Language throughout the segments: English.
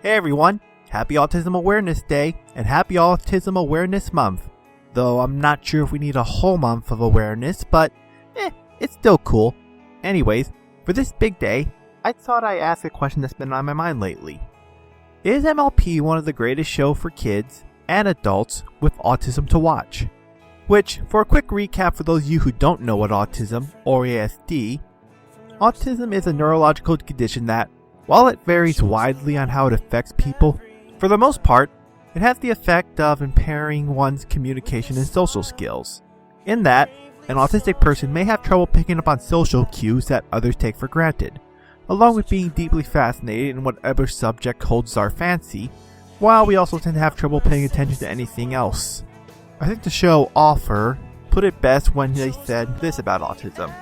Hey everyone, happy Autism Awareness Day and happy Autism Awareness Month. Though I'm not sure if we need a whole month of awareness, but it's still cool. Anyways, for this big day, I thought I'd ask a question that's been on my mind lately. Is MLP one of the greatest shows for kids and adults with autism to watch? Which, for a quick recap for those of you who don't know what autism, or ASD, autism is a neurological condition that, while it varies widely on how it affects people, for the most part, it has the effect of impairing one's communication and social skills. In that, an autistic person may have trouble picking up on social cues that others take for granted, along with being deeply fascinated in whatever subject holds our fancy, while we also tend to have trouble paying attention to anything else. I think the show Author put it best when they said this about autism.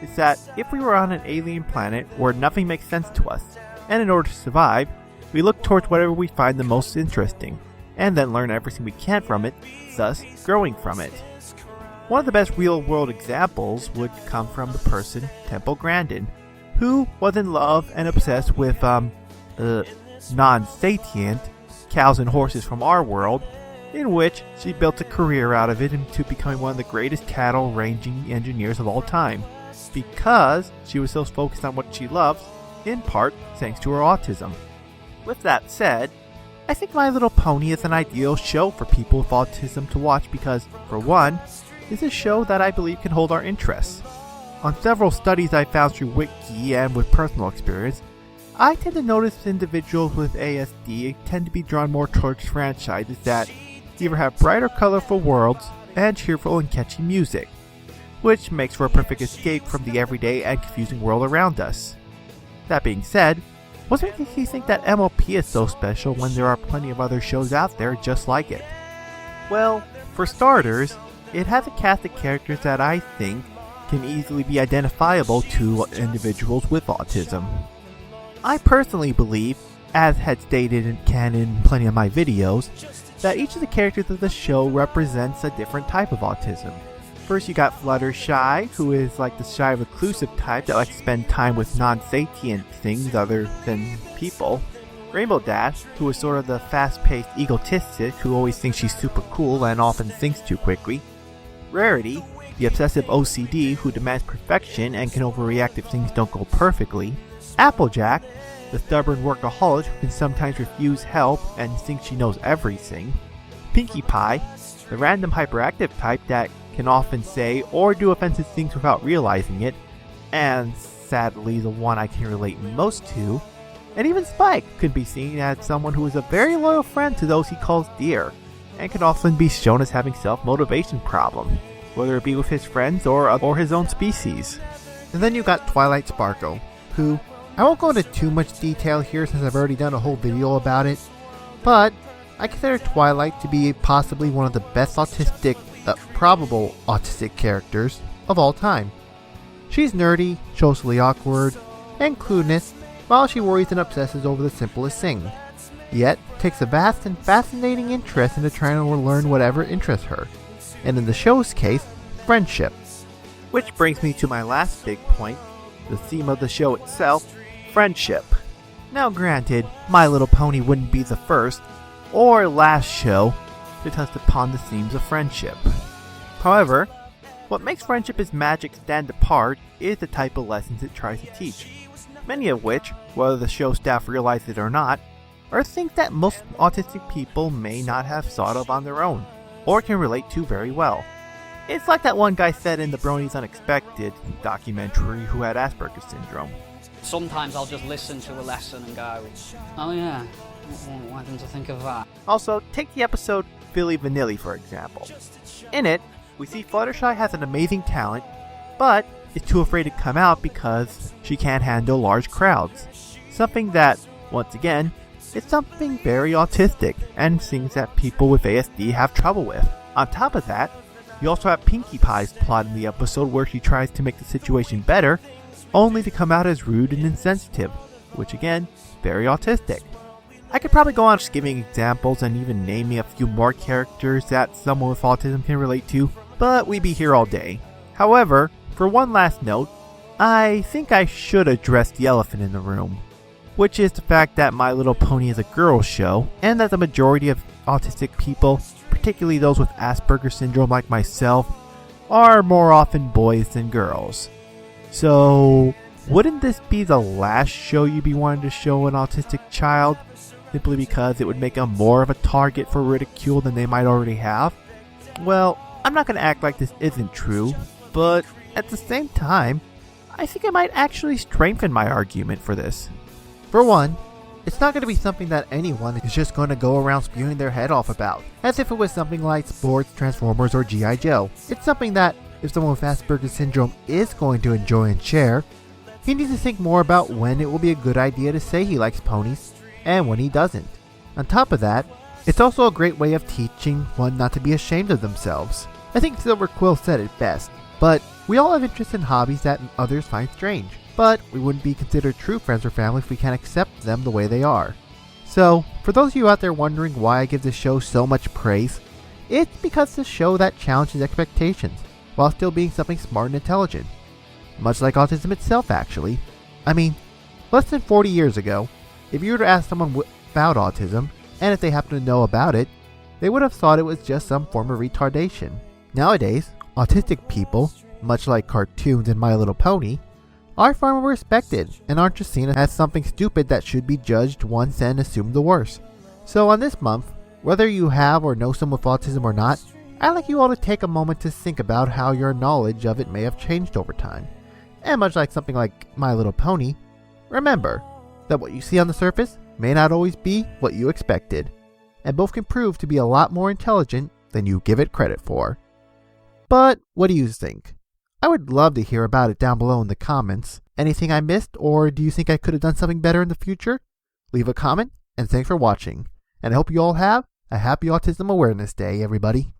Is that if we were on an alien planet where nothing makes sense to us, and in order to survive, we look towards whatever we find the most interesting, and then learn everything we can from it, thus growing from it. One of the best real-world examples would come from the person Temple Grandin, who was in love and obsessed with non-sapient cows and horses from our world, in which she built a career out of it into becoming one of the greatest cattle ranging engineers of all time, because she was so focused on what she loves, in part thanks to her autism. With that said, I think My Little Pony is an ideal show for people with autism to watch because, for one, it's a show that I believe can hold our interests. On several studies I found through Wiki and with personal experience, I tend to notice individuals with ASD tend to be drawn more towards franchises that either have bright or colorful worlds and cheerful and catchy music, which makes for a perfect escape from the everyday and confusing world around us. That being said, what makes you think that MLP is so special when there are plenty of other shows out there just like it? Well, for starters, it has a cast of characters that I think can easily be identifiable to individuals with autism. I personally believe, as had stated in plenty of my videos, that each of the characters of the show represents a different type of autism. First you got Fluttershy, who is like the shy reclusive type that likes to spend time with non-sapient things other than people. Rainbow Dash, who is sort of the fast-paced egotistic who always thinks she's super cool and often thinks too quickly. Rarity, the obsessive OCD who demands perfection and can overreact if things don't go perfectly. Applejack, the stubborn workaholic who can sometimes refuse help and thinks she knows everything. Pinkie Pie, the random hyperactive type that can often say or do offensive things without realizing it, and sadly the one I can relate most to. And even Spike could be seen as someone who is a very loyal friend to those he calls dear, and can often be shown as having self-motivation problems, whether it be with his friends or his own species. And then you got Twilight Sparkle, who, I won't go into too much detail here since I've already done a whole video about it, but I consider Twilight to be possibly one of the best probable autistic characters of all time. She's nerdy, socially awkward, and clueless while she worries and obsesses over the simplest thing, yet takes a vast and fascinating interest into trying to learn whatever interests her, and in the show's case, friendship. Which brings me to my last big point, the theme of the show itself, friendship. Now granted, My Little Pony wouldn't be the first or last show to touch upon the themes of friendship. However, what makes Friendship is Magic stand apart is the type of lessons it tries to teach, many of which, whether the show staff realize it or not, are things that most autistic people may not have thought of on their own, or can relate to very well. It's like that one guy said in the Bronies Unexpected documentary who had Asperger syndrome. Sometimes I'll just listen to a lesson and go, oh yeah, why didn't I think of that? Also, take the episode Philly Vanilli for example. In it, we see Fluttershy has an amazing talent, but is too afraid to come out because she can't handle large crowds. Something that, once again, is something very autistic and things that people with ASD have trouble with. On top of that, you also have Pinkie Pie's plot in the episode where she tries to make the situation better, only to come out as rude and insensitive, which again, very autistic. I could probably go on just giving examples and even naming a few more characters that someone with autism can relate to, but we'd be here all day. However, for one last note, I think I should address the elephant in the room. which is the fact that My Little Pony is a girls' show, and that the majority of autistic people, particularly those with Asperger syndrome like myself, are more often boys than girls. So, wouldn't this be the last show you'd be wanting to show an autistic child, simply because it would make them more of a target for ridicule than they might already have? Well, I'm not going to act like this isn't true, but at the same time, I think it might actually strengthen my argument for this. For one, it's not going to be something that anyone is just going to go around spewing their head off about, as if it was something like sports, Transformers, or G.I. Joe. It's something that, if someone with Asperger's syndrome is going to enjoy and share, he needs to think more about when it will be a good idea to say he likes ponies, and when he doesn't. On top of that, it's also a great way of teaching one not to be ashamed of themselves. I think Silver Quill said it best, but we all have interests in hobbies that others find strange, but we wouldn't be considered true friends or family if we can't accept them the way they are. So, for those of you out there wondering why I give this show so much praise, it's because it's a show that challenges expectations, while still being something smart and intelligent. Much like autism itself, actually. I mean, less than 40 years ago, if you were to ask someone about autism, and if they happened to know about it, they would have thought it was just some form of retardation. Nowadays, autistic people, much like cartoons and My Little Pony, are far more respected and aren't just seen as something stupid that should be judged once and assumed the worst. So on this month, whether you have or know someone with autism or not, I'd like you all to take a moment to think about how your knowledge of it may have changed over time. And much like something like My Little Pony, remember that what you see on the surface may not always be what you expected, and both can prove to be a lot more intelligent than you give it credit for. But what do you think? I would love to hear about it down below in the comments. Anything I missed, or do you think I could have done something better in the future? Leave a comment, and thanks for watching. And I hope you all have a happy Autism Awareness Day, everybody.